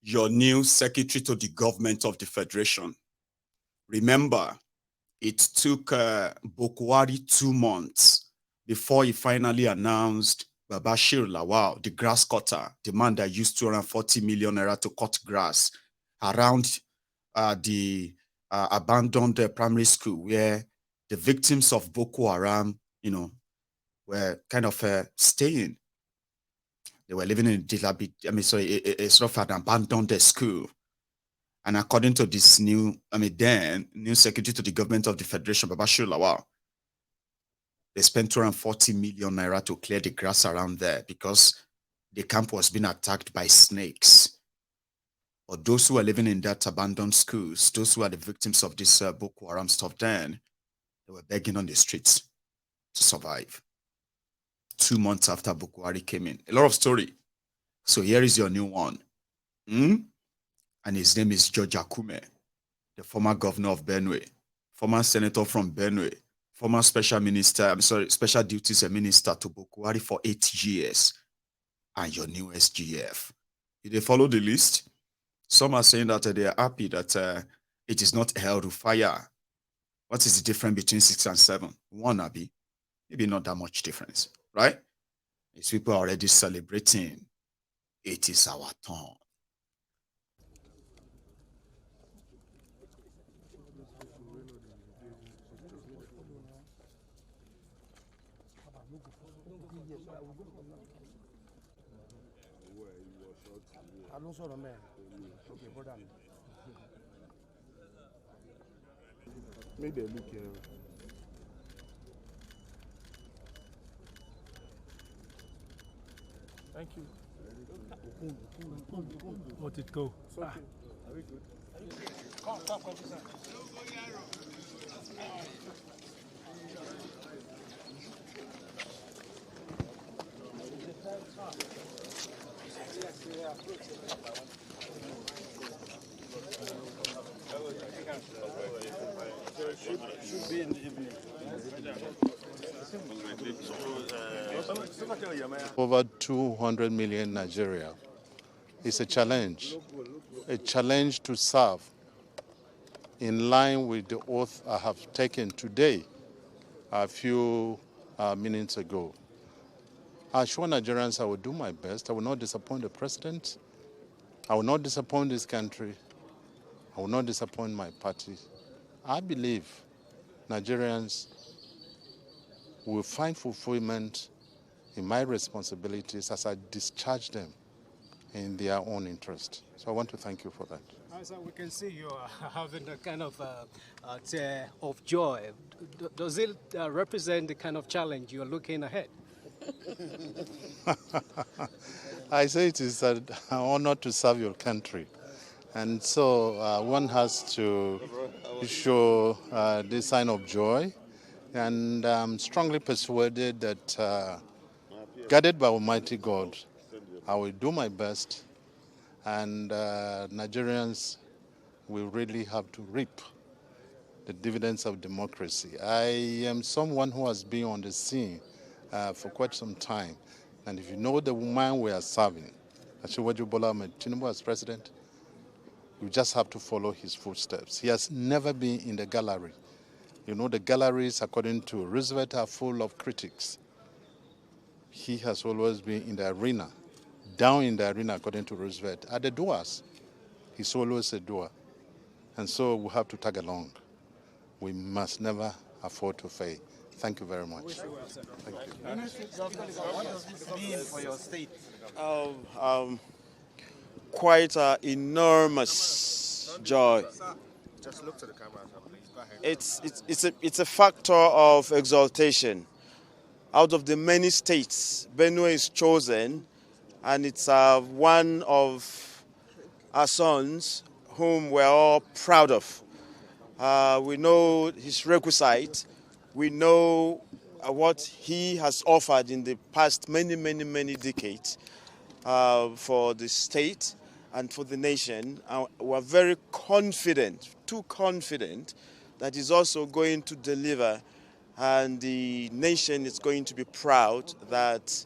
your new secretary to the government of the Federation. Remember, it took Bokwari 2 months before he finally announced Babashir Lawal, the grass cutter, the man that used 240 million naira to cut grass around the abandoned primary school where the victims of Boko Haram, were kind of staying. They were living in a sort of an abandoned school. And according to this new secretary to the government of the Federation, Babashir Lawal, they spent 240 million naira to clear the grass around there because the camp was being attacked by snakes. Or those who are living in that abandoned schools, those who are the victims of this Boko Haram stuff, then they were begging on the streets to survive. 2 months after Boko Haram came in. A lot of story. So here is your new one. And his name is George Akume, the former governor of Benue, former senator from Benue, former special duties minister to Boko Haram for 8 years, and your new SGF. Did they follow the list? Some are saying that they are happy that it is not Rufire. What is the difference between 6 and 7? One, Abi. Maybe not that much difference, right? These people are already celebrating. It is our turn. Make them look here. Thank you. Let it go. It's okay. Are we good? Come, sir. Should be in the evening. Over 200 million Nigeria. It's a challenge to serve in line with the oath I have taken today, a few minutes ago. I assure Nigerians I will do my best. I will not disappoint the president. I will not disappoint this country. I will not disappoint my party. I believe Nigerians will find fulfillment in my responsibilities as I discharge them in their own interest. So I want to thank you for that. So we can see you are having a kind of tear of joy. Does it represent the kind of challenge you are looking ahead? I say it is an honor to serve your country. And so one has to show this sign of joy. And I'm strongly persuaded that, guided by Almighty God, I will do my best. And Nigerians will really have to reap the dividends of democracy. I am someone who has been on the scene for quite some time. And if you know the man we are serving, Asiwaju Bola Ahmed Tinubu as president, you just have to follow his footsteps. He has never been in the gallery. You know, the galleries, according to Roosevelt, are full of critics. He has always been in the arena, down in the arena, according to Roosevelt, at the doors. He's always a doer. And so we have to tag along. We must never afford to fail. Thank you very much. Thank you. What does this mean for your state? Quite an enormous joy. Just look to the camera, please. Go ahead. It's a factor of exaltation. Out of the many states, Benue is chosen, and it's one of our sons whom we're all proud of. We know his requisite. We know what he has offered in the past many decades for the state and for the nation. We're very confident, too confident, that he's also going to deliver, and the nation is going to be proud that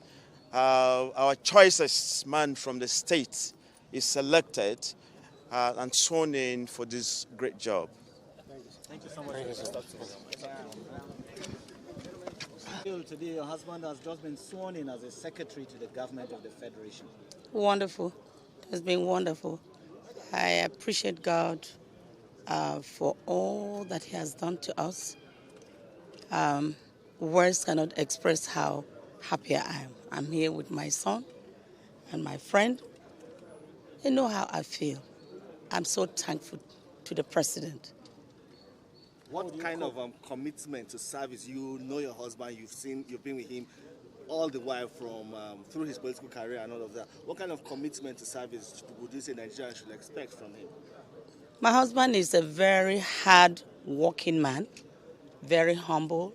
our choicest man from the state is selected and sworn in for this great job. Thank you so much. Today, your husband has just been sworn in as a secretary to the government of the Federation. Wonderful. It's been wonderful. I appreciate God for all that He has done to us. Words cannot express how happy I am. I'm here with my son and my friend. They know how I feel. I'm so thankful to the president. What kind of commitment to service? You know your husband, you've been with him all the while from through his political career and all of that. What kind of commitment to service would you say Nigerians should expect from him? My husband is a very hard-working man, very humble,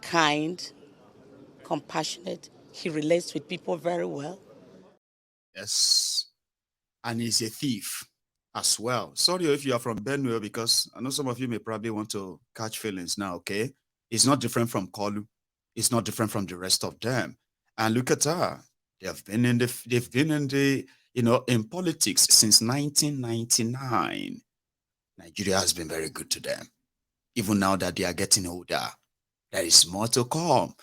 kind, compassionate. He relates with people very well. Yes. And he's a thief as well. Sorry if you are from Benue, because I know some of you may probably want to catch feelings now, okay? It's not different from Kolu. It's not different from the rest of them. And look at her. They've been in politics since 1999. Nigeria has been very good to them. Even now that they are getting older, there is more to come.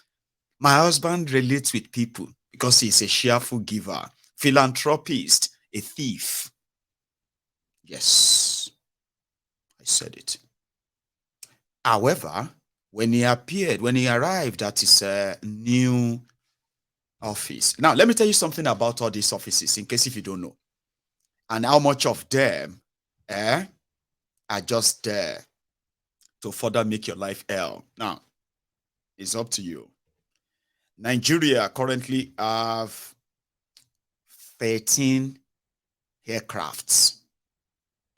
My husband relates with people because he's a cheerful giver, philanthropist, a thief. Yes, I said it. However, when he arrived at his new office. Now, let me tell you something about all these offices, in case if you don't know, and how much of them are just there to further make your life hell. Now, it's up to you. Nigeria currently have 13 aircrafts.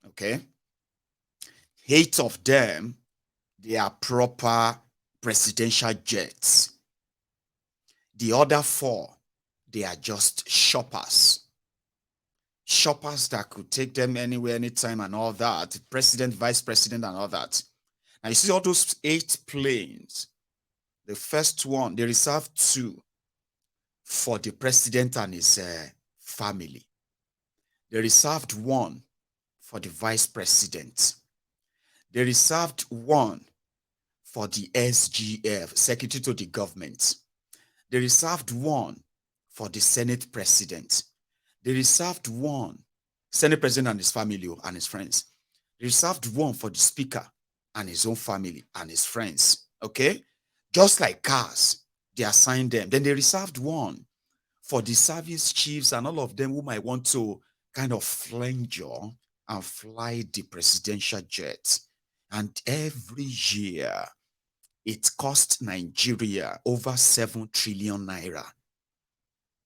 Okay? 8 of them, they are proper presidential jets. The other 4, they are just shoppers. Shoppers that could take them anywhere, anytime and all that. President, vice president and all that. Now you see all those 8 planes. The first one, they reserved 2 for the president and his family. They reserved 1 for the vice president. They reserved 1 for the SGF, secretary to the government. They reserved 1 for the Senate president. They reserved 1, Senate president and his family and his friends. They reserved 1 for the speaker and his own family and his friends. Okay? Just like cars, they assigned them. Then they reserved 1 for the service chiefs and all of them who might want to kind of flange and fly the presidential jet. And every year, it cost Nigeria over 7 trillion naira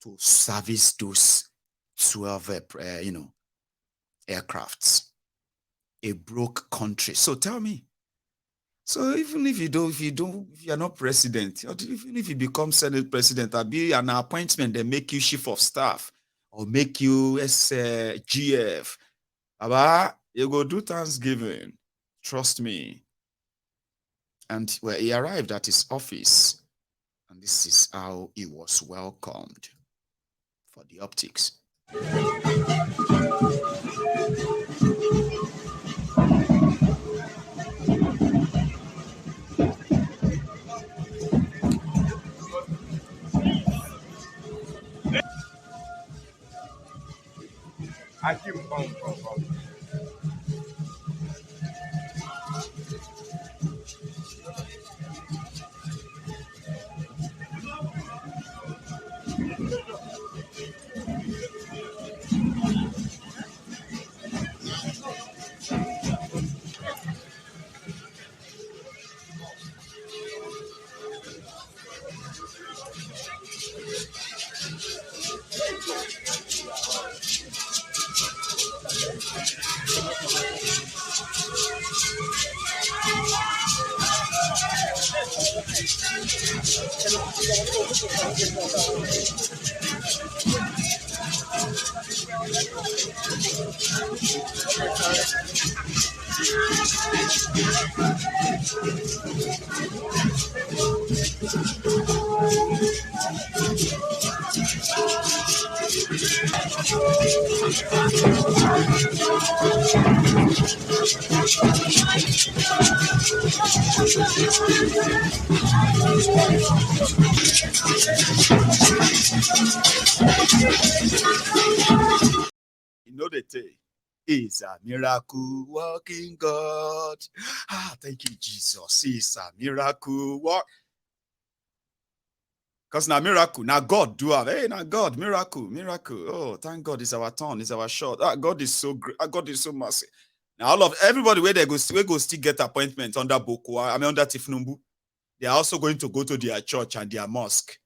to service those 12, aircrafts. A broke country. So tell me. So even if you're not president, or even if you become Senate president, or be an appointment, they make you chief of staff or make you GF. Baba, you go do Thanksgiving. Trust me. And he arrived at his office, and this is how he was welcomed for the optics. You know the thing is a miracle working God. Ah, thank you, Jesus. It's a miracle work. Because now miracle, now God do have. Hey, now God, miracle. Oh, thank God, it's our turn, it's our shot. Ah, God is so great. Ah, God is so mercy. Now all of everybody where they go still get appointment under Bokwa, under Tifnumbu. They are also going to go to their church and their mosque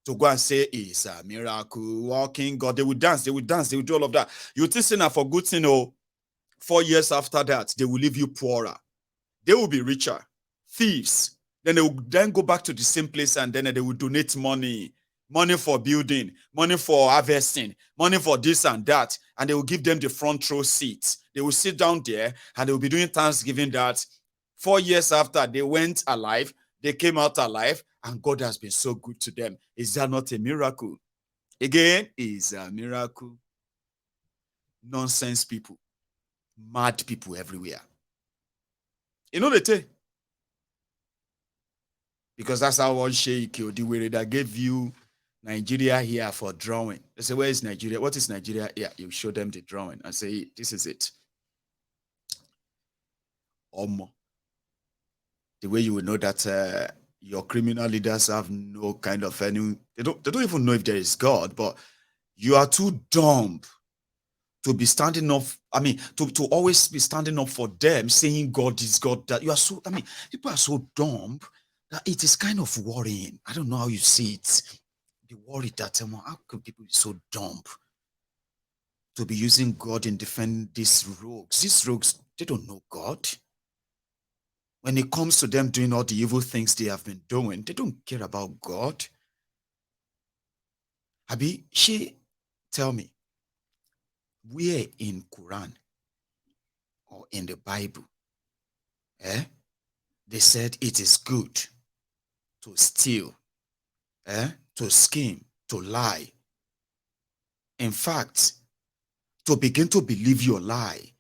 to go and say it's a miracle working God. They will dance, they will do all of that. You think now for good thing, 4 years after that, they will leave you poorer. They will be richer. Thieves. Then they will then go back to the same place and then they will donate money for building, money for harvesting, money for this and that. And they will give them the front row seats. They will sit down there and they will be doing Thanksgiving that 4 years after they went alive, they came out alive, and God has been so good to them. Is that not a miracle? Again, is a miracle. Nonsense people. Mad people everywhere. You know the thing? Because that's how one Sheikh Odiwere that gave you Nigeria here for drawing. They say, where is Nigeria? What is Nigeria here? You show them the drawing and say, this is it. Omo. The way you will know that your criminal leaders have no kind of any, they don't even know if there is God, but you are too dumb to be standing up, to always be standing up for them, saying God is God. That you are so, people are so dumb that it is kind of worrying. I don't know how you see it. Be worried that how can people be so dumb to be using God in defending these rogues? These rogues, they don't know God. When it comes to them doing all the evil things they have been doing, they don't care about God. Abi, tell me, where in Quran or in the Bible, they said it is good to steal, to scheme, to lie. In fact, to begin to believe your lie.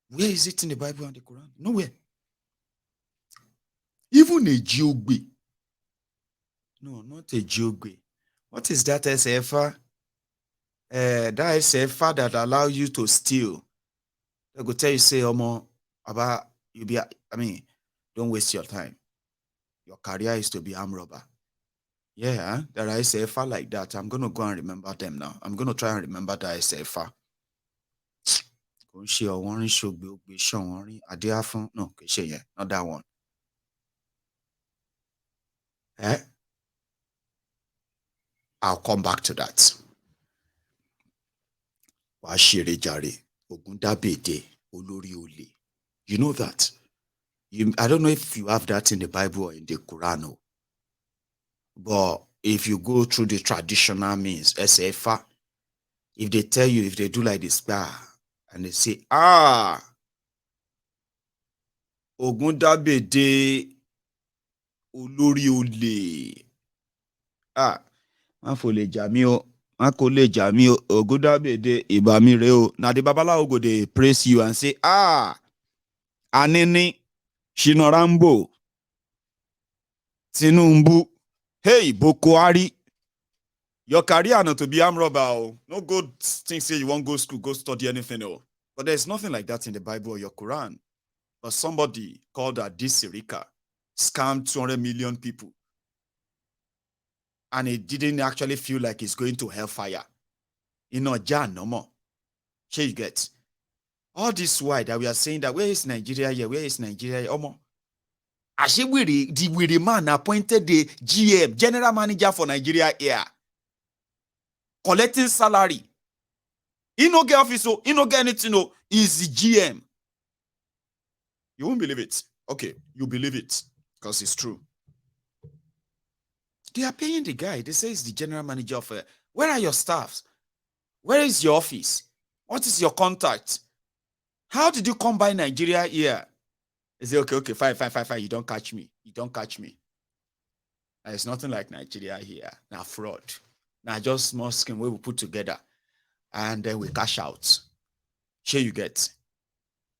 Where is it in the Bible and the Quran? Nowhere. Even a Jogbe. No, not a Jogbe. What is that SFA? That SFA that allow you to steal. They go tell you, say, about you be, don't waste your time. Your career is to be armed robber. Yeah, there are SFA like that. I'm going to go and remember them now. I'm going to try and remember that SFA. No, not that one. I'll come back to that. You know that? I don't know if you have that in the Bible or in the Quran. But if you go through the traditional means, SFA, if they tell you, if they do like this, and they say, Ogundabede olórí olè. Man fò lè jà mí o. Man kò lè jà mí o. Ogundabede ìbà mi rè o. Na the babalawo go dey praise you and say, Anini, Shina Rambo, Tinubu, hey, Boko Haram. Your career not to be armed robber. No good thing say you won't go school, go study anything. But there's nothing like that in the Bible or your Quran. But somebody called Adisirika scammed 200 million people. And he didn't actually feel like he's going to hellfire. Jan no more. Here you get. All this why that we are saying that where is Nigeria here? Where is Nigeria here? Omo. The man appointed the GM, general manager for Nigeria here. Collecting salary. He no get office, he no get anything, he's the GM. You won't believe it. Okay, you believe it because it's true. They are paying the guy. They say he's the general manager of where are your staffs? Where is your office? What is your contact? How did you come by Nigeria here? They say, okay, fine. You don't catch me. There's nothing like Nigeria here. Now fraud. Now just small scheme where we put together. and then we cash out. Here you get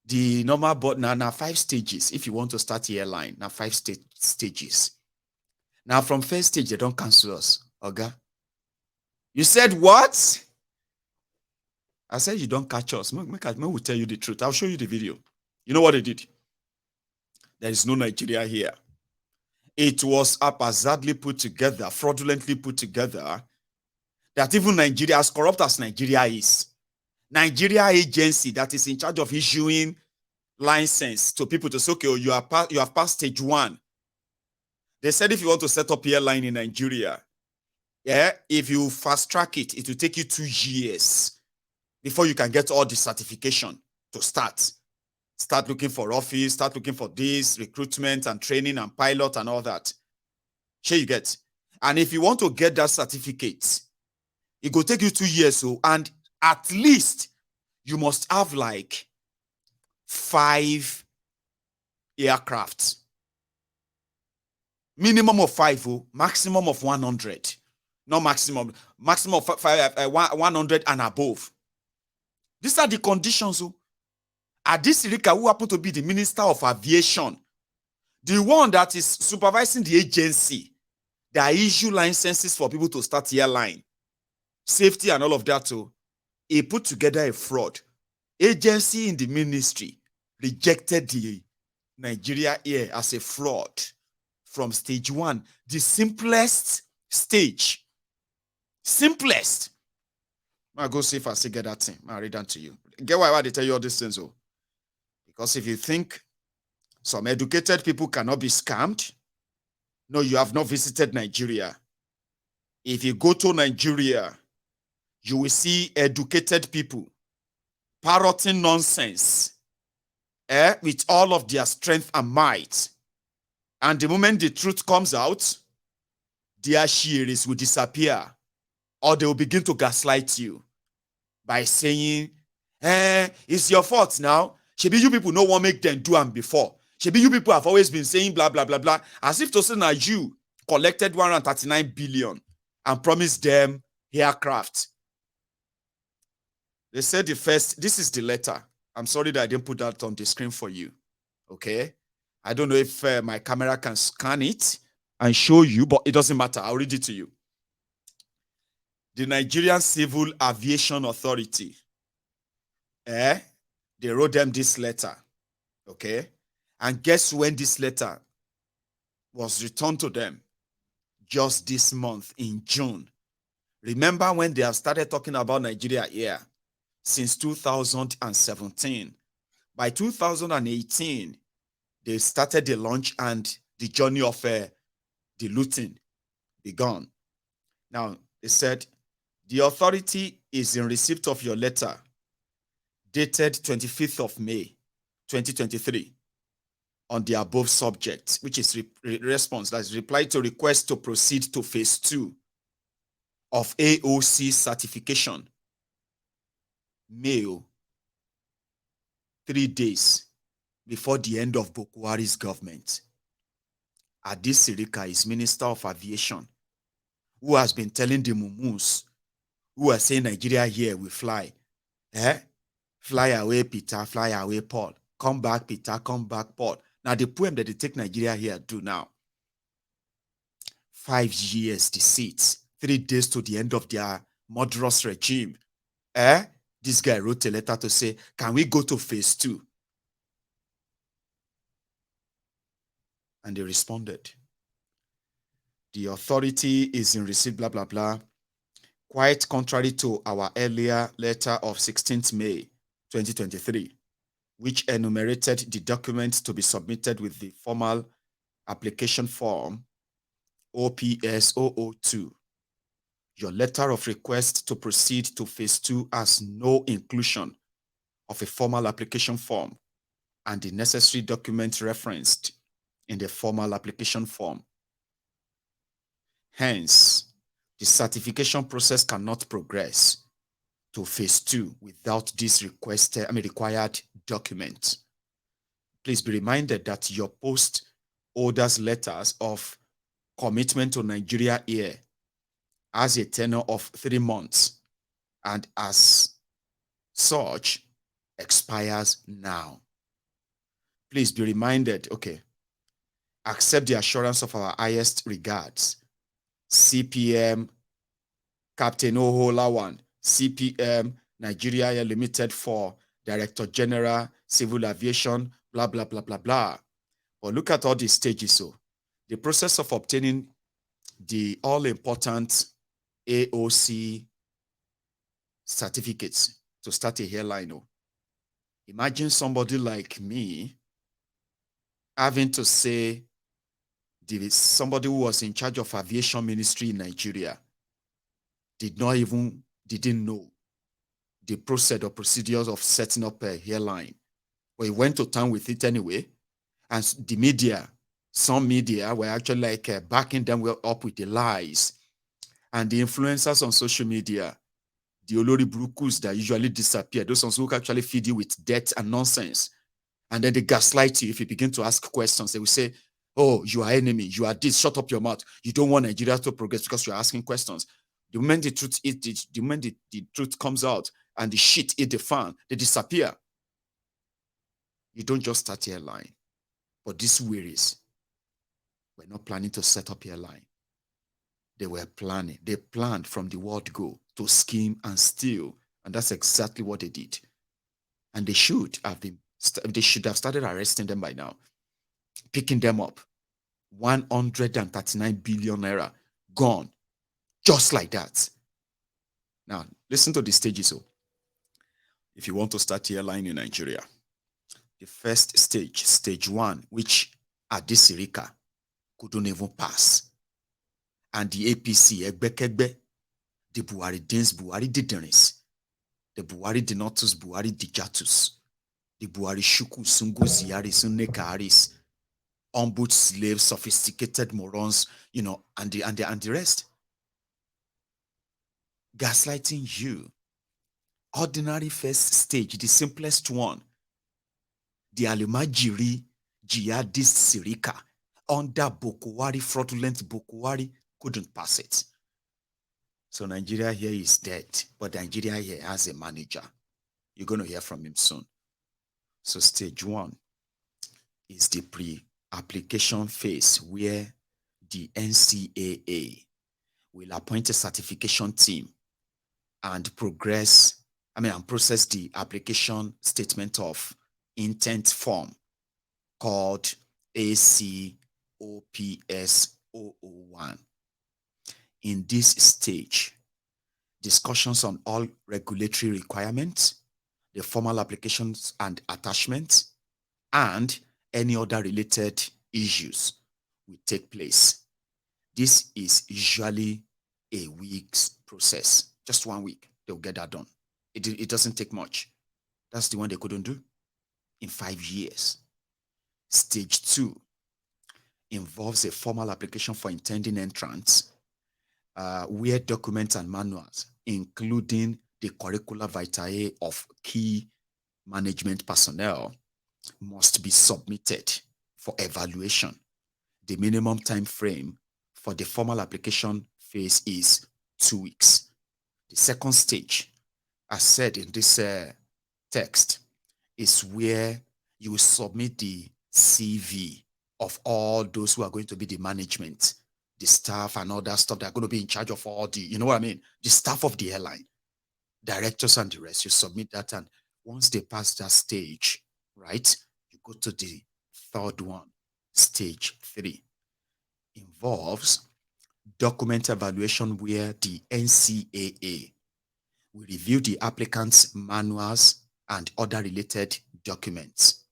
the normal, but now 5 stages. If you want to start the airline, now 5 stages. Now from first stage, they don't cancel us. Okay. You said what? I said you don't catch us. Make we tell you the truth. I'll show you the video. You know what they did? There is no Nigeria here. It was haphazardly put together, fraudulently put together, that even Nigeria, as corrupt as Nigeria is, Nigeria agency that is in charge of issuing license to people to say, okay, you have passed stage 1. They said if you want to set up airline in Nigeria, yeah, if you fast track it, it will take you 2 years before you can get all the certification to start. Start looking for office, start looking for this, recruitment and training and pilot and all that. Here you get. And if you want to get that certificate, it will take you 2 years. So, and at least you must have like 5 aircraft. Minimum of 5, maximum of 100. Not maximum of 100 and above. These are the conditions. Adisirika, who happened to be the Minister of Aviation, the one that is supervising the agency that issue licenses for people to start the airline, safety and all of that, he put together a fraud. Agency in the ministry rejected the Nigeria Air as a fraud from stage 1, the simplest stage. Simplest. I go see if I still get that thing. I read that to you. Get why they tell you all these things, because if you think some educated people cannot be scammed, no, you have not visited Nigeria. If you go to Nigeria, you will see educated people parroting nonsense with all of their strength and might. And the moment the truth comes out, their sheares will disappear, or they will begin to gaslight you by saying, it's your fault now. Shebi you people no one make them do them before. Shebi you people have always been saying blah, blah, blah, blah, as if to say now you collected 139 billion and promised them aircraft. They said this is the letter. I'm sorry that I didn't put that on the screen for you. Okay. I don't know if my camera can scan it and show you, but it doesn't matter. I'll read it to you. The Nigerian Civil Aviation Authority, they wrote them this letter, okay? And guess when this letter was returned to them? Just this month in June. Remember when they have started talking about Nigeria Air? Since 2017. By 2018, they started the launch and the journey of the looting begun. Now, they said, the authority is in receipt of your letter dated 25th of May, 2023, on the above subject, which is response, that is reply to request to proceed to phase 2 of AOC certification. Mail 3 days before the end of Buhari's government. Adisirika is Minister of Aviation, who has been telling the mumus who are saying Nigeria here will fly. Fly away, Peter, fly away, Paul. Come back, Peter, come back, Paul. Now, the poem that they take Nigeria here do now. 5 years deceit, 3 days to the end of their murderous regime. This guy wrote a letter to say, can we go to phase 2? And they responded, the authority is in receipt, blah, blah, blah. Quite contrary to our earlier letter of 16th May, 2023, which enumerated the documents to be submitted with the formal application form OPS 002. Your letter of request to proceed to phase 2 has no inclusion of a formal application form and the necessary documents referenced in the formal application form. Hence, the certification process cannot progress to phase 2 without this required document. Please be reminded that your post orders letters of commitment to Nigeria Air has a tenure of 3 months and as such expires now. Please be reminded, okay, accept the assurance of our highest regards. CPM Captain Oholawan, CPM Nigeria Air Limited for Director General, Civil Aviation, blah, blah, blah, blah, blah. But look at all these stages. So the process of obtaining the all-important AOC certificates to start a airline. Oh. Imagine somebody like me having to say, somebody who was in charge of aviation ministry in Nigeria didn't know the process or procedures of setting up a airline. But he went to town with it anyway. And the media, some media were actually like backing them up with the lies. And the influencers on social media, the Olori Brukus that usually disappear, those ones who actually feed you with debt and nonsense. And then they gaslight you if you begin to ask questions. They will say, oh, you are enemy, you are this, shut up your mouth. You don't want Nigeria to progress because you're asking questions. The moment the truth comes out and the shit hit the fan, they disappear. You don't just start your airline. But these wearies were not planning to set up airline. They were planning. They planned from the word go to scheme and steal. And that's exactly what they did. And they should have started arresting them by now, picking them up. 139 billion naira gone, just like that. Now, listen to the stages. So, if you want to start your airline in Nigeria, the first stage, stage 1, which Adesirika couldn't even pass. And the APC, Egbekegbe, the Buhari Dins, Buhari Diderins, the Buhari Denotus, Buhari Dijatus, the Buhari Shuku, Sungu Ziari, Sunnekaris, ombuds, slaves, sophisticated morons, and the rest. Gaslighting you. Ordinary first stage, the simplest one. The Alimajiri Jihadist Sirika under Bokwari, fraudulent Bokwari, couldn't pass it. So Nigeria here is dead, but Nigeria here has a manager. You're going to hear from him soon. So stage 1 is the pre-application phase where the NCAA will appoint a certification team and process the application statement of intent form called ACOPS 001. In this stage, discussions on all regulatory requirements, the formal applications and attachments, and any other related issues will take place. This is usually a week's process. Just 1 week, they'll get that done. It doesn't take much. That's the one they couldn't do in 5 years. Stage 2 involves a formal application for intending entrance, where documents and manuals, including the curricula vitae of key management personnel, must be submitted for evaluation. The minimum time frame for the formal application phase is 2 weeks. The second stage, as said in this text, is where you will submit the CV of all those who are going to be the management, the staff and all that stuff that are going to be in charge of all the, the staff of the airline, directors and the rest. You submit that, and once they pass that stage, right, you go to the third one, stage 3. Involves document evaluation where the NCAA will review the applicant's manuals and other related documents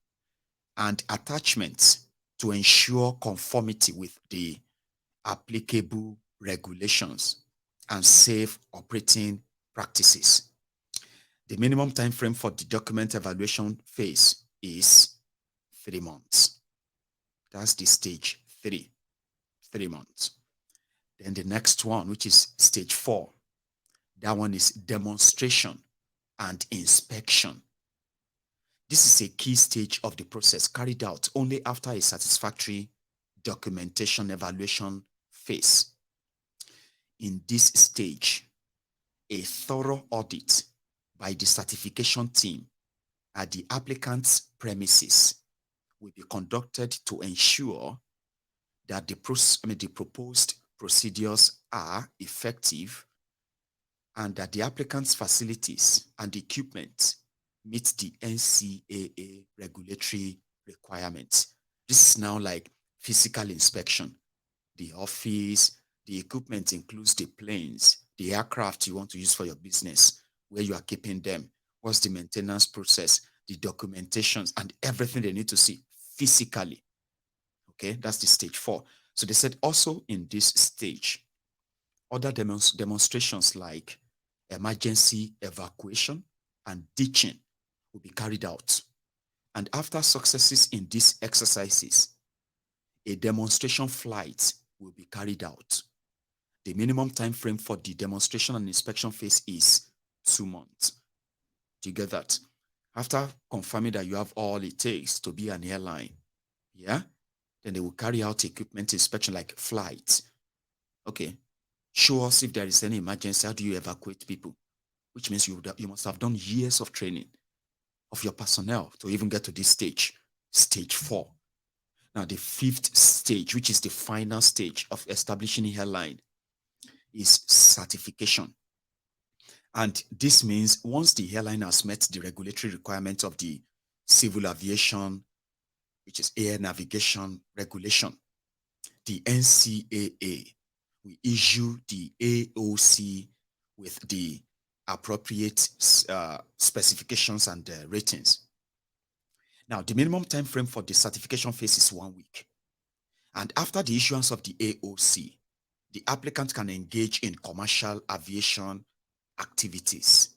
and attachments to ensure conformity with the applicable regulations and safe operating practices. The minimum time frame for the document evaluation phase is 3 months. That's the stage 3, 3 months. Then the next one, which is stage 4, that one is demonstration and inspection. This is a key stage of the process carried out only after a satisfactory documentation evaluation phase. In this stage, a thorough audit by the certification team at the applicant's premises will be conducted to ensure that the proposed procedures are effective and that the applicant's facilities and equipment meet the NCAA regulatory requirements. This is now like physical inspection. The office, the equipment includes the planes, the aircraft you want to use for your business, where you are keeping them, what's the maintenance process, the documentations, and everything they need to see physically. Okay, that's the stage 4. So they said also in this stage, other demonstrations like emergency evacuation and ditching will be carried out. And after successes in these exercises, a demonstration flight will be carried out. The minimum time frame for the demonstration and inspection phase is 2 months. Do you get that? After confirming that you have all it takes to be an airline, yeah, then they will carry out equipment inspection like flights. Okay, show us if there is any emergency. How do you evacuate people? Which means you must have done years of training of your personnel to even get to this stage, stage 4. Now, the 5th stage, which is the final stage of establishing an airline, is certification. And this means once the airline has met the regulatory requirements of the civil aviation, which is air navigation regulation, the NCAA will issue the AOC with the appropriate specifications and ratings. Now, the minimum time frame for the certification phase is 1 week. And after the issuance of the AOC, the applicant can engage in commercial aviation activities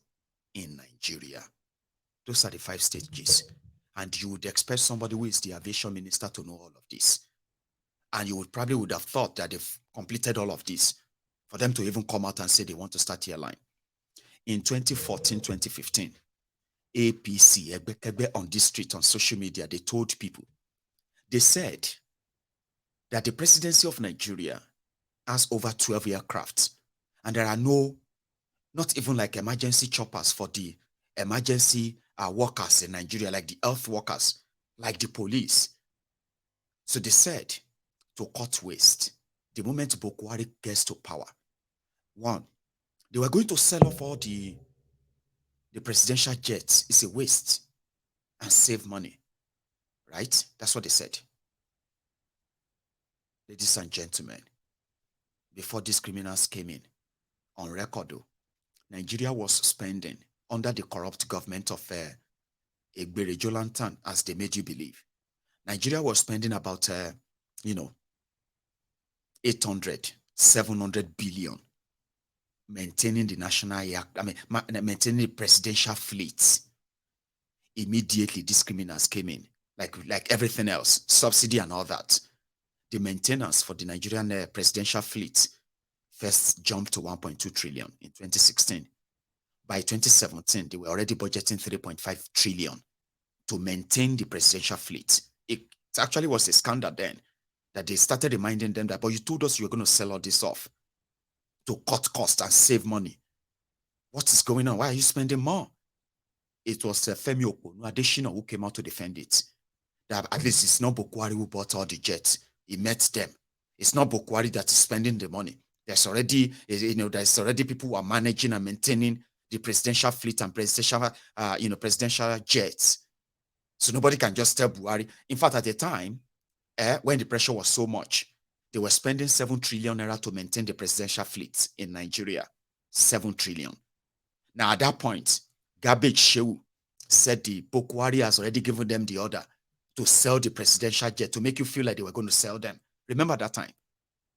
in Nigeria. Those are the 5 stages. And you would expect somebody who is the aviation minister to know all of this. And you would probably have thought that they've completed all of this for them to even come out and say they want to start airline. In 2014, 2015, APC, on this street, on social media, they told people, they said that the presidency of Nigeria has over 12 aircrafts, and there are not even like emergency choppers for the emergency workers in Nigeria, like the health workers, like the police. So they said, to cut waste, the moment Buhari gets to power, 1, they were going to sell off all the presidential jets. It's a waste, and save money, right? That's what they said. Ladies and gentlemen, before these criminals came in, on record though, Nigeria was spending under the corrupt government of Egbere Jolantan, as they made you believe. Nigeria was spending about 800, 700 billion maintaining the national maintaining the presidential fleet. Immediately these criminals came in, like everything else, subsidy and all that. The maintenance for the Nigerian presidential fleet first jumped to 1.2 trillion in 2016. By 2017, they were already budgeting 3.5 trillion to maintain the presidential fleet. It actually was a scandal then that they started reminding them that, but you told us you were going to sell all this off to cut costs and save money. What is going on? Why are you spending more? It was Femi Adesina who came out to defend it. That at least it's not Buhari who bought all the jets. He met them. It's not Buhari that is spending the money. There's already, there's already people who are managing and maintaining the presidential fleet and presidential jets. So nobody can just tell Buhari. In fact, at the time, when the pressure was so much, they were spending 7 trillion naira to maintain the presidential fleet in Nigeria. 7 trillion. Now, at that point, Garbage Shehu said the Buhari has already given them the order to sell the presidential jet to make you feel like they were going to sell them. Remember that time?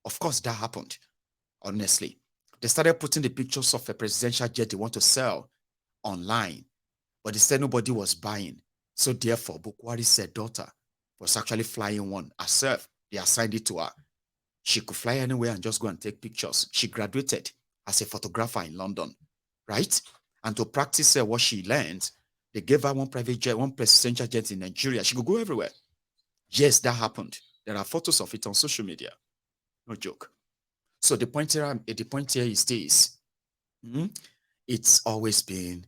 Of course, that happened. Honestly, they started putting the pictures of a presidential jet they want to sell online, but they said nobody was buying. So therefore, Buhari's daughter was actually flying one herself. They assigned it to her. She could fly anywhere and just go and take pictures. She graduated as a photographer in London, right? And to practice what she learned, they gave her one private jet, one presidential jet in Nigeria. She could go everywhere. Yes, that happened. There are photos of it on social media. No joke. So the point here is this. it's always been,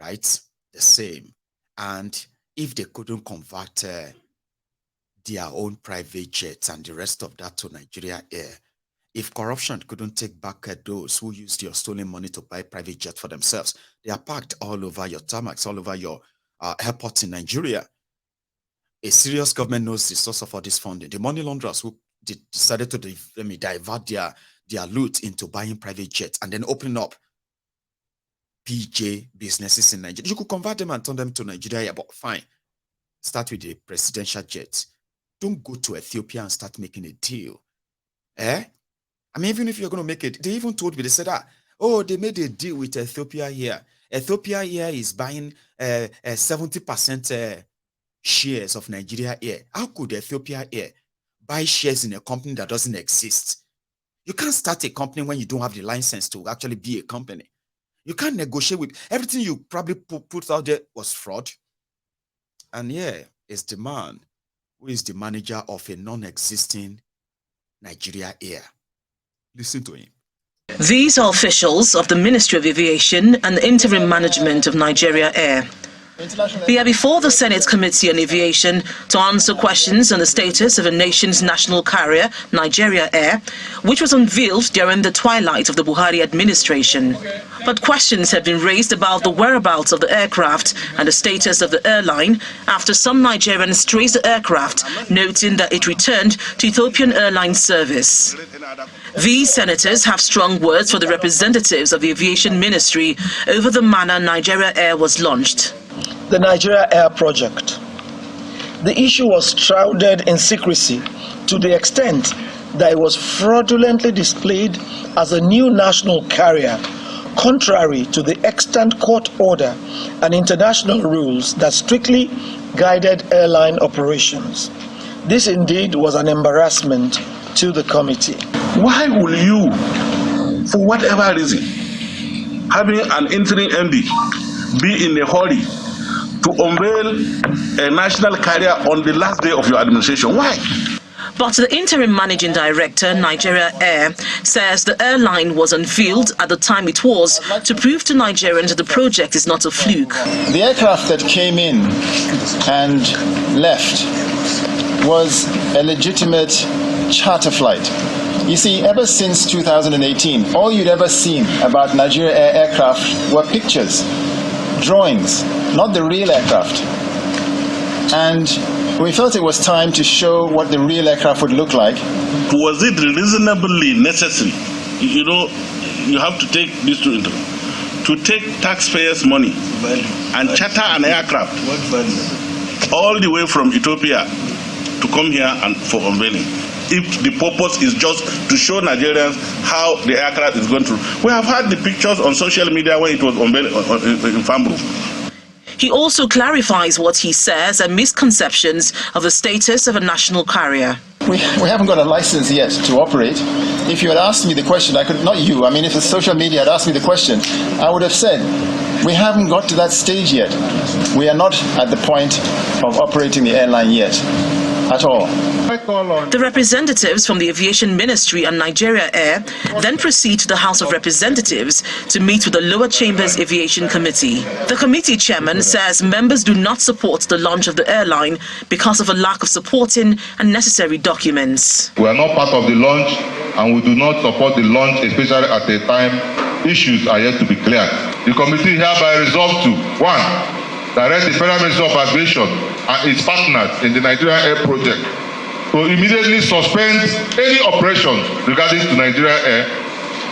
right, the same. And if they couldn't convert their own private jets and the rest of that to Nigeria Air, if corruption couldn't take back those who used your stolen money to buy private jets for themselves, they are parked all over your tarmacs, all over your airports in Nigeria. A serious government knows the source of all this funding. The money launderers who decided to divert their loot into buying private jets and then opening up PJ businesses in Nigeria. You could convert them and turn them to Nigeria, but fine. Start with the presidential jet. Don't go to Ethiopia and start making a deal. I mean, even if you're going to make it, they even told me, they said, they made a deal with Ethiopia here. Ethiopia here is buying 70% shares of Nigeria Air. How could Ethiopia Air buy shares in a company that doesn't exist? You can't start a company when you don't have the license to actually be a company. You can't negotiate with everything you probably put out there was fraud. And it's the man who is the manager of a non-existing Nigeria Air. Listen to him. These are officials of the Ministry of Aviation and the interim management of Nigeria Air. They are before the Senate Committee on Aviation to answer questions on the status of the nation's national carrier, Nigeria Air, which was unveiled during the twilight of the Buhari administration. But questions have been raised about the whereabouts of the aircraft and the status of the airline after some Nigerians traced the aircraft, noting that it returned to Ethiopian Airlines service. These senators have strong words for the representatives of the Aviation Ministry over the manner Nigeria Air was launched. The Nigeria Air project. The issue was shrouded in secrecy to the extent that it was fraudulently displayed as a new national carrier, contrary to the extant court order and international rules that strictly guided airline operations. This indeed was an embarrassment to the committee. Why will you, for whatever reason, having an interim MD, be in a hurry to unveil a national carrier on the last day of your administration? Why? But the interim managing director, Nigeria Air, says the airline was unveiled at the time it was to prove to Nigerians that the project is not a fluke. The aircraft that came in and left was a legitimate charter flight. You see, ever since 2018, all you'd ever seen about Nigeria Air aircraft were pictures, drawings, not the real aircraft. And we felt it was time to show what the real aircraft would look like. Was it reasonably necessary? You know, you have to take this to take taxpayers' money and charter an aircraft all the way from Ethiopia to come here and for unveiling, if the purpose is just to show Nigerians how the aircraft is going through. We have had the pictures on social media when it was unveiled in Fambro. He also clarifies what he says are misconceptions of the status of a national carrier. We haven't got a license yet to operate. If you had asked me the question, I could, not you, I mean, if the social media had asked me the question, I would have said, we haven't got to that stage yet. We are not at the point of operating the airline yet, at all. The representatives from the Aviation Ministry and Nigeria Air then proceed to the House of Representatives to meet with the lower chambers Aviation Committee. The committee chairman says members do not support the launch of the airline because of a lack of supporting and necessary documents. We are not part of the launch and we do not support the launch, especially at a time issues are yet to be cleared. The committee hereby resolved to 1. Direct the Federal Ministry of Aviation and its partners in the Nigeria Air project to immediately suspend any operations regarding to Nigeria Air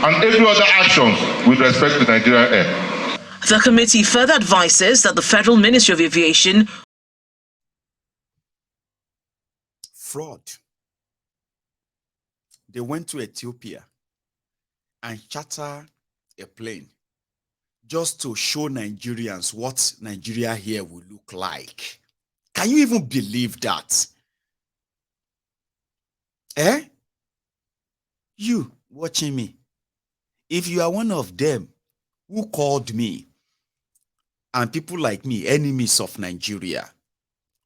and every other actions with respect to Nigeria Air. The committee further advises that the Federal Ministry of Aviation fraud. They went to Ethiopia and charter a plane just to show Nigerians what Nigeria here will look like. Can you even believe that? You watching me, if you are one of them who called me and people like me enemies of Nigeria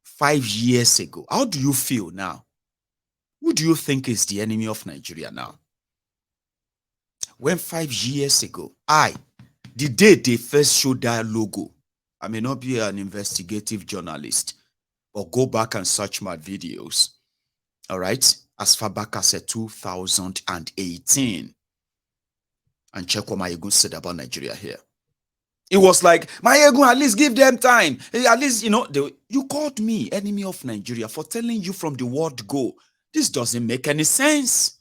5 years ago, how do you feel now? Who do you think is the enemy of Nigeria now? When 5 years ago, I, The day they first showed that logo, I may not be an investigative journalist, but go back and search my videos. All right, as far back as 2018, and check what Mayegun said about Nigeria here. It was like, Mayegun, at least give them time. At least, you know, you called me enemy of Nigeria for telling you from the word go. This doesn't make any sense.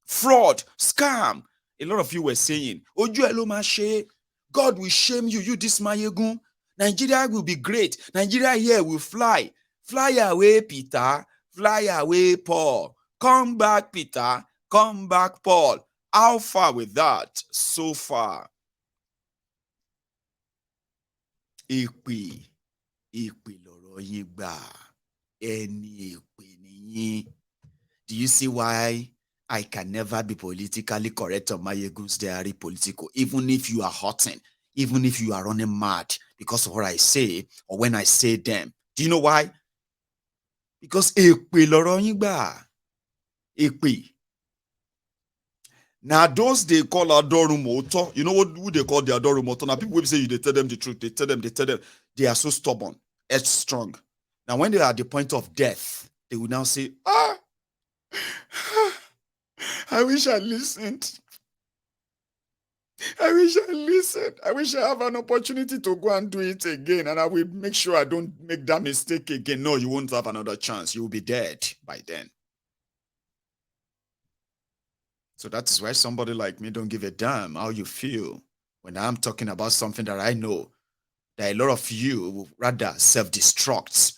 Fraud, scam. A lot of you were saying, Oju Elomashe, God will shame you, you this Mayegun. Nigeria will be great. Nigeria here will fly. Fly away, Peter. Fly away, Paul. Come back, Peter. Come back, Paul. How far with that? So far. Èpè lọ̀rọ̀ yín gbà. Ẹni èpè nìyín. Do you see why I can never be politically correct on Mayegun's diary political, even if you are hurting, even if you are running mad because of what I say or when I say them? Do you know why? Because èpè lọ̀rọ̀ yín gbà. Èpè. Now those they call Adorumoto, you know what who they call the Adorumoto? Now people will say they tell them the truth. They tell them they are so stubborn, headstrong. Now when they are at the point of death, they will now say, I wish I listened. I wish I listened. I wish I have an opportunity to go and do it again, and I will make sure I don't make that mistake again. No, you won't have another chance. You will be dead by then. So that is why somebody like me don't give a damn how you feel when I'm talking about something that I know that a lot of you will rather self-destruct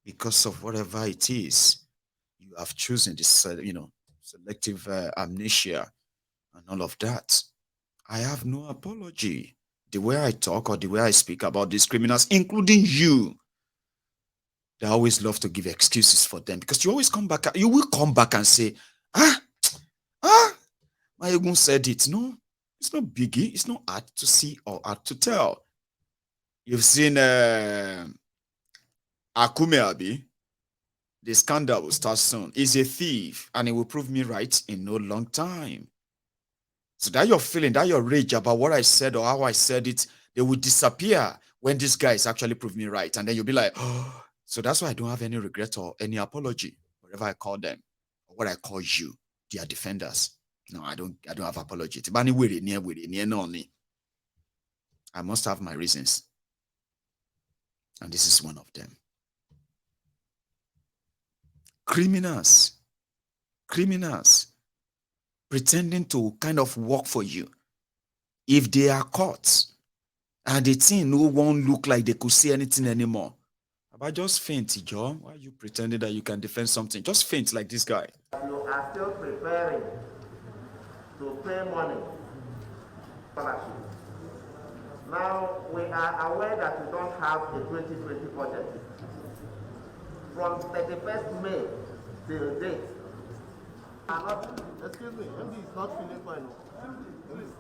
because of whatever it is you have chosen, this, selective amnesia and all of that. I have no apology. The way I talk or the way I speak about these criminals, including you, they always love to give excuses for them because you always come back. You will come back and say, Mayegun said it. No, it's not biggie. It's not hard to see or hard to tell. You've seen Akume Abi. The scandal will start soon. He's a thief, and he will prove me right in no long time. So that your feeling, that your rage about what I said or how I said it, they will disappear when this guy is actually prove me right. And then you'll be like, oh. So that's why I don't have any regret or any apology, whatever I call them, or what I call you, they are defenders. No, I don't have apology. I must have my reasons. And this is one of them. Criminals pretending to kind of work for you. If they are caught and the thing no one look like they could see anything anymore. About just faint, Joe. Why are you pretending that you can defend something? Just faint like this guy. You are still preparing to pay money. Now, we are aware that we don't have a 2020 budget. From 31st May till date, excuse me, MD is not feeling fine. Please.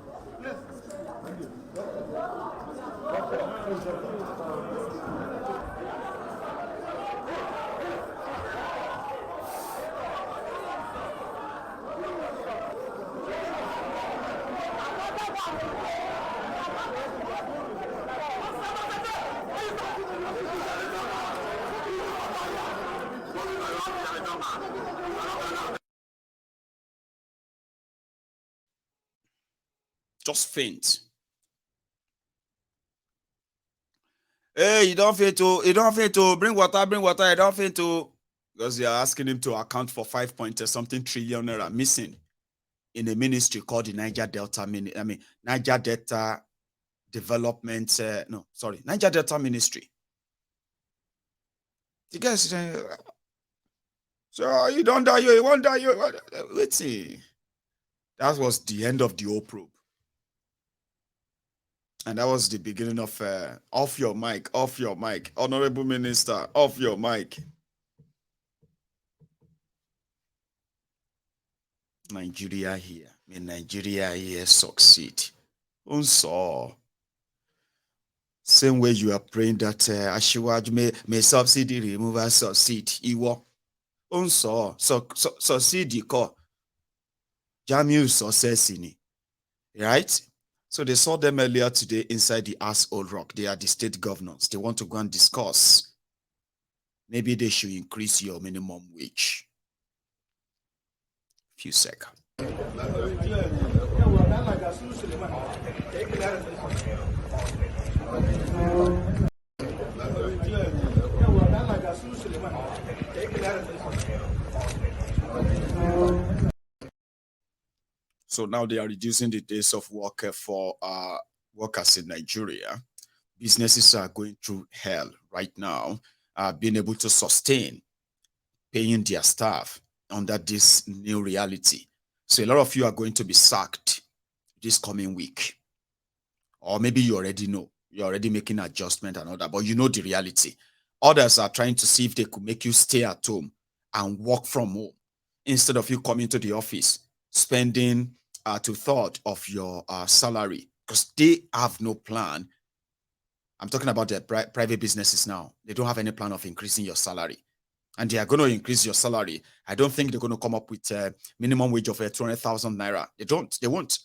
Just faint. Hey, you don't faint to bring water, you don't faint to, because they are asking him to account for 5.something trillion naira missing in a ministry called the Niger Delta Niger Delta Development, Niger Delta Ministry. You guys say, so you don't die, you won't die, let's see. That was the end of the whole probe. And that was the beginning of off your mic, Honorable Minister, off your mic. Nigeria here. May Nigeria here succeed. Unso. Same way you are praying that Ashiwaju may subsidy removal succeed. Iwo. Unso. Succeed ko. Jamiu success in it. Right? So they saw them earlier today inside the asshole rock. They are the state governors. They want to go and discuss. Maybe they should increase your minimum wage. Few seconds. So now they are reducing the days of work for workers in Nigeria. Businesses are going through hell right now, being able to sustain paying their staff under this new reality. So a lot of you are going to be sacked this coming week. Or maybe you already know. You're already making adjustment and all that, but you know the reality. Others are trying to see if they could make you stay at home and work from home instead of you coming to the office, spending 2/3 of your salary, because they have no plan. I'm talking about the private businesses now. They don't have any plan of increasing your salary. And they are going to increase your salary. I don't think they're going to come up with a minimum wage of 200,000 naira. They won't.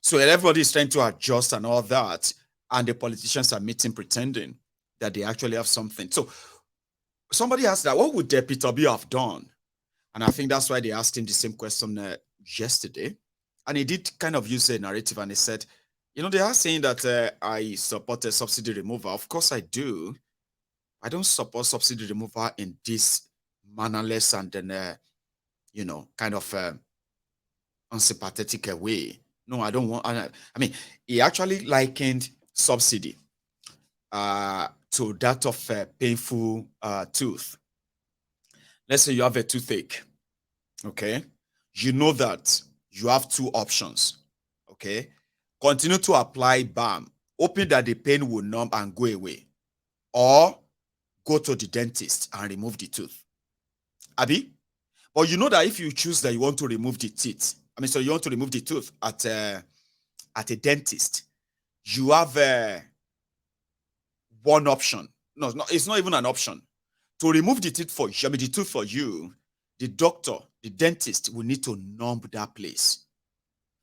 So everybody is trying to adjust and all that. And the politicians are meeting pretending that they actually have something. So somebody asked that, what would Peter B have done? And I think that's why they asked him the same question yesterday. And he did kind of use a narrative and he said, you know, they are saying that I support a subsidy removal. Of course I do. I don't support subsidy removal in this mannerless and then, you know, kind of unsympathetic way. No, I don't want. I mean, he actually likened subsidy to that of a painful tooth. Let's say you have a toothache, okay? You know that you have two options, okay? Continue to apply balm, hoping that the pain will numb and go away, or go to the dentist and remove the tooth. Abi? But you know that if you choose that you want to remove the teeth, so you want to remove the tooth at a dentist, you have one option. No, it's not even an option. To remove the teeth for you, the tooth for you, the doctor, the dentist will need to numb that place.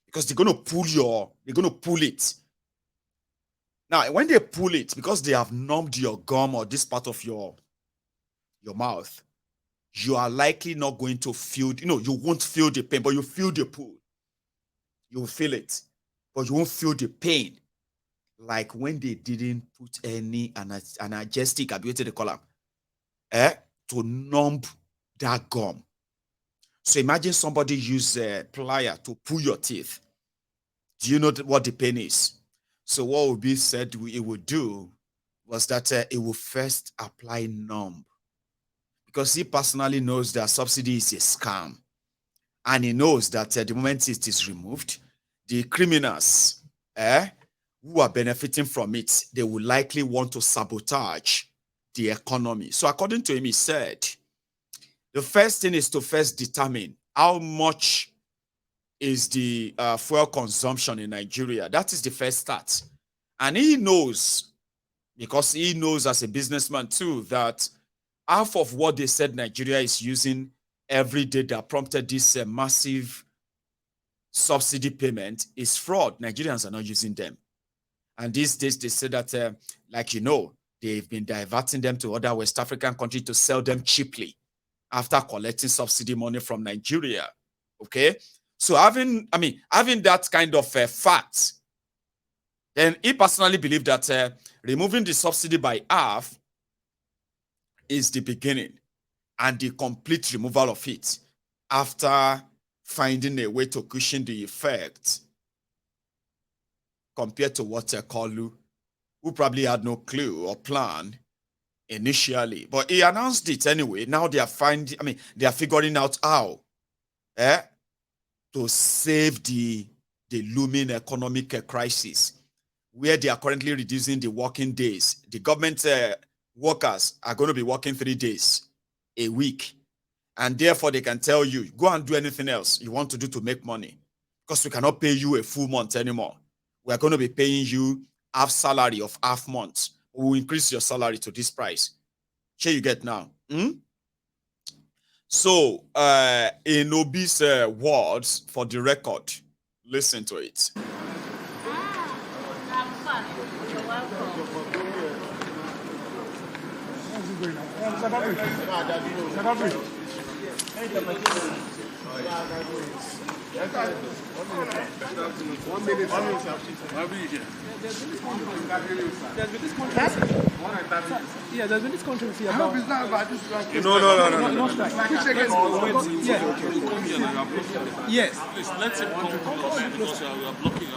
Because they're going to pull it. Now, when they pull it, because they have numbed your gum or this part of your mouth, you are likely not going to feel, you won't feel the pain, but you feel the pull. You will feel it, but you won't feel the pain. Like when they didn't put any analgesic, ability to call to numb that gum. So imagine somebody use a plier to pull your teeth. Do you know what the pain is? So what would be said it would do was that it will first apply numb. Because he personally knows that subsidy is a scam. And he knows that the moment it is removed, the criminals who are benefiting from it, they will likely want to sabotage the economy. So according to him, he said, the first thing is to first determine how much is the fuel consumption in Nigeria. That is the first start. And he knows, because he knows as a businessman too, that half of what they said Nigeria is using every day that prompted this massive subsidy payment is fraud. Nigerians are not using them. And these days they say that, they've been diverting them to other West African countries to sell them cheaply after collecting subsidy money from Nigeria. Okay? So having that kind of fact, then he personally believed that removing the subsidy by half is the beginning and the complete removal of it after finding a way to cushion the effect compared to what Kalu, who probably had no clue or plan initially. But he announced it anyway. Now they are figuring out how to save the looming economic crisis, where they are currently reducing the working days. The government workers are going to be working 3 days a week. And therefore, they can tell you, go and do anything else you want to do to make money, because we cannot pay you a full month anymore. We are going to be paying you half salary of half month. We will increase your salary to this price. Here you get now. So, in Obi's words, for the record, listen to it. Yeah, there's been this controversy about. It's not about this. No. Yes. Please let him come because you are blocking.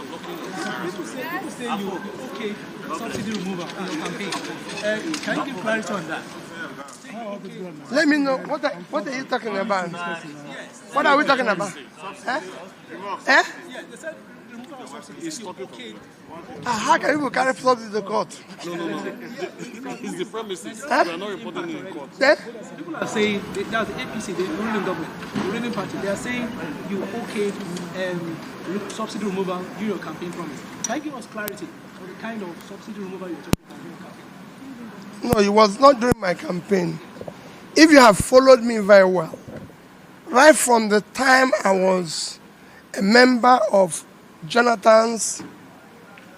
People say you okay subsidy removal in your campaign. Can you give clarity on that? Let me know what are you talking about? What are we talking about? Eh? Yeah, they said removal of subsidy is okay. How can people carry subsidy to court? No. It's the premises. Huh? We are not reporting it in court. People are saying that's the APC, the ruling government, the ruling party. They are saying you okay subsidy removal during your campaign promise. Can you give us clarity on the kind of subsidy removal you're talking about during your campaign? No, it was not during my campaign. If you have followed me very well, right from the time I was a member of Jonathan's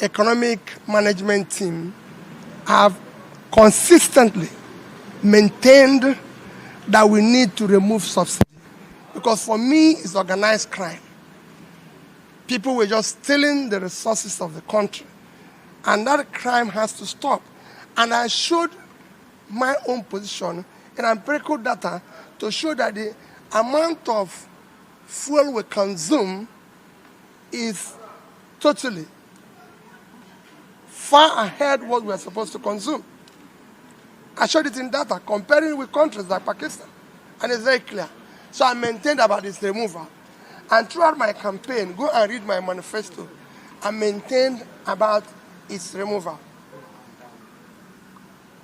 economic management team, I have consistently maintained that we need to remove subsidy. Because for me, it's organized crime. People were just stealing the resources of the country. And that crime has to stop. And I showed my own position in empirical data to show that the amount of fuel we consume is totally far ahead what we are supposed to consume. I showed it in data, comparing with countries like Pakistan, and it's very clear. So I maintained about its removal. And throughout my campaign, go and read my manifesto, I maintained about its removal.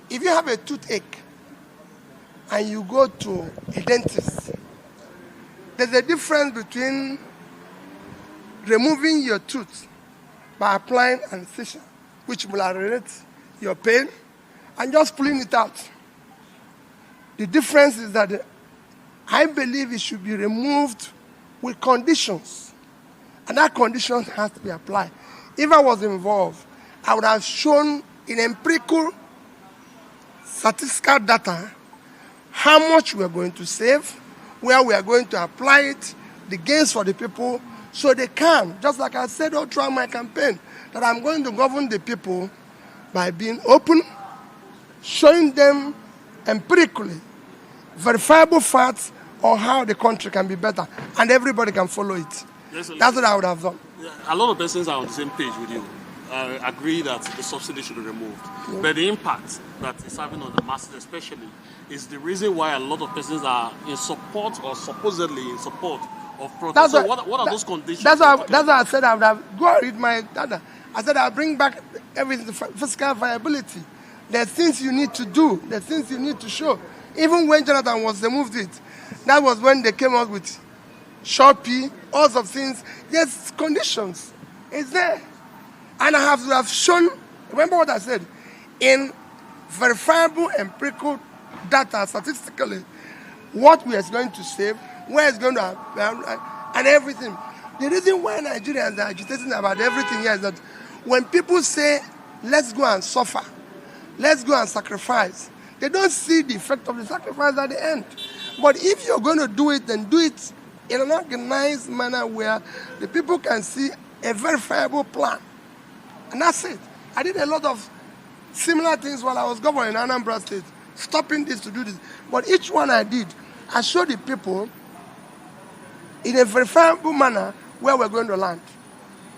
If you have a toothache and you go to a dentist, there's a difference between removing your tooth by applying anesthesia, which will alleviate your pain, and just pulling it out. The difference is that I believe it should be removed with conditions, and that condition has to be applied. If I was involved, I would have shown in empirical statistical data how much we are going to save, where we are going to apply it, the gains for the people, so they can, just like I said all throughout my campaign, that I'm going to govern the people by being open, showing them empirically verifiable facts on how the country can be better, and everybody can follow it. Yes, that's what I would have done. A lot of persons are on the same page with you. Agree that the subsidy should be removed. Yeah. But the impact that it's having on the masses especially is the reason why a lot of persons are in support or supposedly in support of protest. So what are those conditions? That's why I said I would have go and read my data. I said I'll bring back everything to fiscal viability. There's things you need to do. There's things you need to show. Even when Jonathan was removed it, that was when they came out with Shopee, all sorts of things. There's conditions. It's there. And I have shown, remember what I said, in verifiable empirical data, statistically, what we are going to save, where it's going to, and everything. The reason why Nigerians are agitating about everything here is that when people say, let's go and suffer, let's go and sacrifice, they don't see the effect of the sacrifice at the end. But if you're going to do it, then do it in an organized manner where the people can see a verifiable plan. And that's it. I did a lot of similar things while I was governing Anambra State, stopping this to do this. But each one I did, I showed the people in a verifiable manner where we're going to land.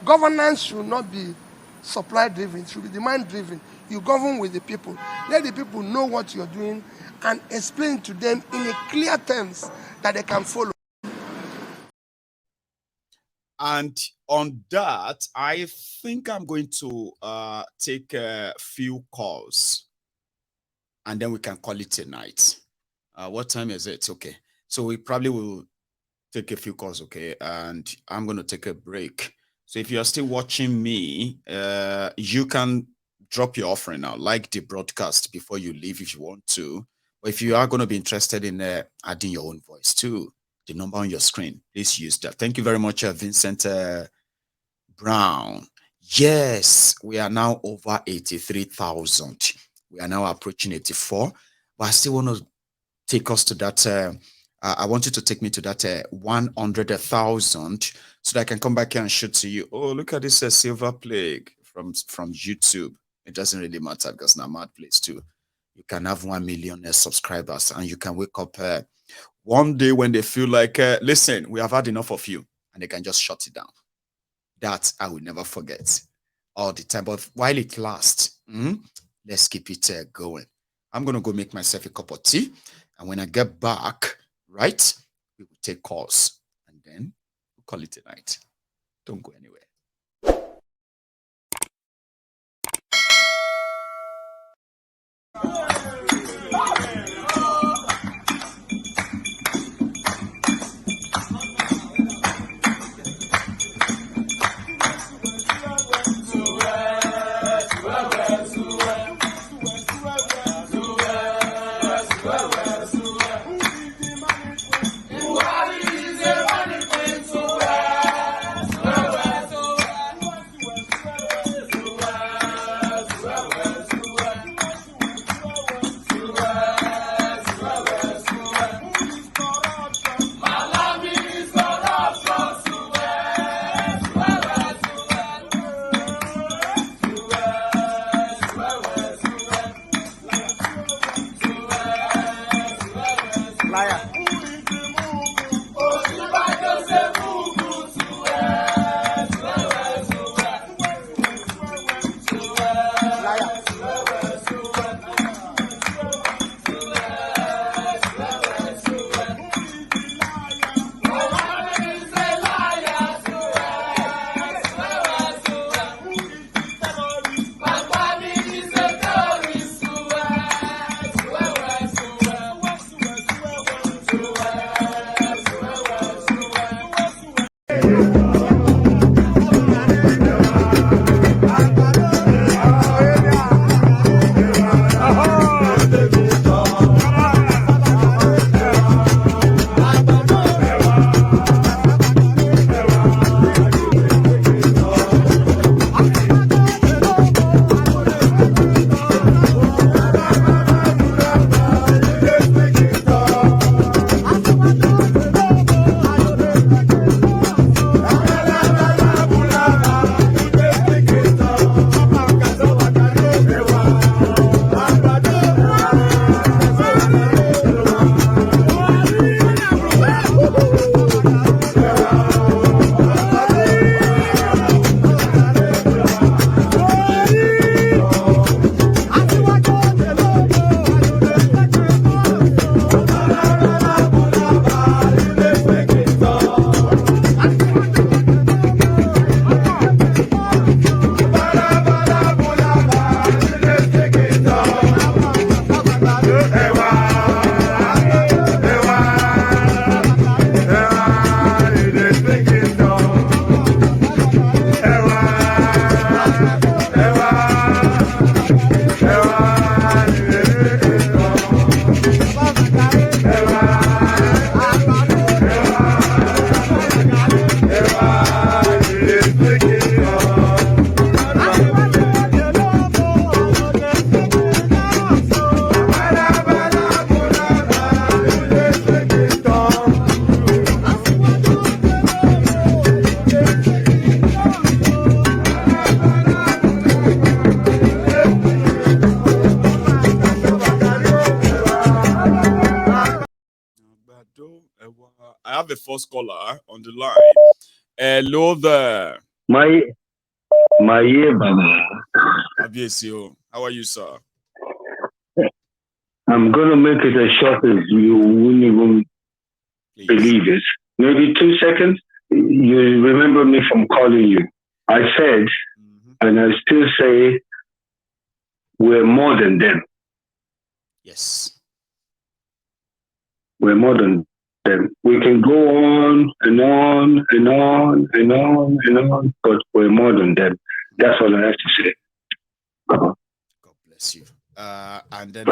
Governance should not be supply-driven. It should be demand-driven. You govern with the people. Let the people know what you're doing and explain to them in a clear terms that they can follow. And on that, I think I'm going to take a few calls and then we can call it a night. What time is it? Okay. So we probably will take a few calls, okay? And I'm going to take a break. So if you're still watching me, you can drop your offering now, like the broadcast before you leave if you want to. But if you are going to be interested in adding your own voice too, the number on your screen, please use that. Thank you very much, Vincent Brown. Yes, we are now over 83,000. We are now approaching 84. But I still want to take us to that. I want you to take me to that 100,000 so that I can come back here and show to you. Oh, look at this silver plague from YouTube. It doesn't really matter because now mad place too. You can have 1 million subscribers and you can wake up one day when they feel like, listen, we have had enough of you, and they can just shut it down. That I will never forget all the time. But while it lasts, let's keep it going. I'm going to go make myself a cup of tea. And when I get back, right, we will take calls. And then we'll call it a night. Don't go anywhere. I have a first caller on the line. Hello there. My Baba. How are you, sir? I'm going to make it as short as you wouldn't even believe it. Maybe 2 seconds. You remember me from calling you. I said, and I still say, we're more than them. Yes. We're more than them. We can go on and on and on and on and on, but we're more than them. That's all I have to say. God bless you. And then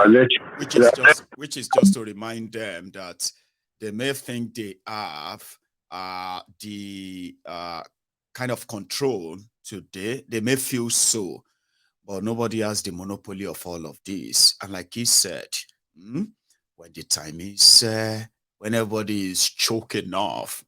which is just to remind them that they may think they have the kind of control today. They may feel so, but nobody has the monopoly of all of this. And like he said, when the time is, when everybody is choking off,